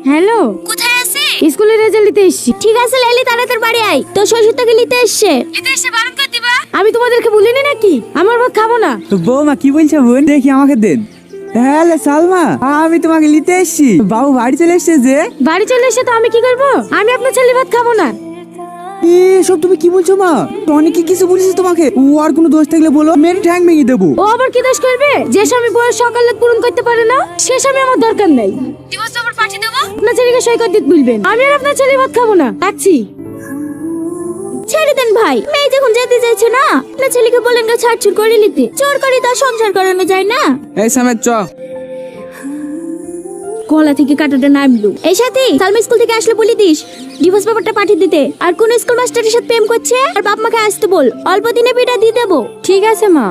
Hello, কোথায় আছে? স্কুলের রেজাল্ট নিতে এসেছি। ঠিক আছে লাইলি, তাড়াতাড়ি বাড়ি আয়, তোর শ্বশুর তোকে নিতে এসছে। বারণ করে দিবা। আমি তোমাদেরকে বলিনি নাকি আমার ভাত খাবো না? বৌমা কি বলছো বোন? দেখি আমাকে দেন। হ্যালো সালমা, আমি তোমাকে নিতে এসেছি। বাবু বাড়ি চলে এসেছে যে। বাড়ি চলে এসে তো আমি কি করবো? আমি আপনার ছেলে ভাত খাবো না। এসব তুমি কি বলছো মা? টনিকে কিছু বলেছিস তোমাকে? ও আর কোনো দোষ থাকলে বলো, মেরে ঠ্যাং ভেঙে দেবো। ও আবার কি দোষ করবে? যে স্বামী বয়স সকালে পূরণ করতে পারে না সে স্বামী আমার দরকার নেই। ডিভোর্স পেপার পাঠিয়ে দেবো, আপনার ছেলেকে সই করে দিতে বলবেন। আমি আর আপনার ছেলে ভাত খাবো না, রাখছি। ছেড়ে দেন ভাই, মেয়ে যখন যেতে চাইছে না, আপনার ছেলেকে বলেন গা ছাড়ছুড় করে নিতে। চোর করে তার সংসার করানো যায় না। এই সামেত চ। গলা থেকে কাটাটা নামলো। এই সাথে সালমা স্কুল থেকে আসলে বলে দিস ডিভোর্স পেপারটা পাঠিয়ে দিতে। আর কোন স্কুল মাস্টারের সাথে প্রেম করছে আর বাপ মাকে আসতে বল, অল্প দিনে বিটা দিয়ে দেবো। ঠিক আছে মা।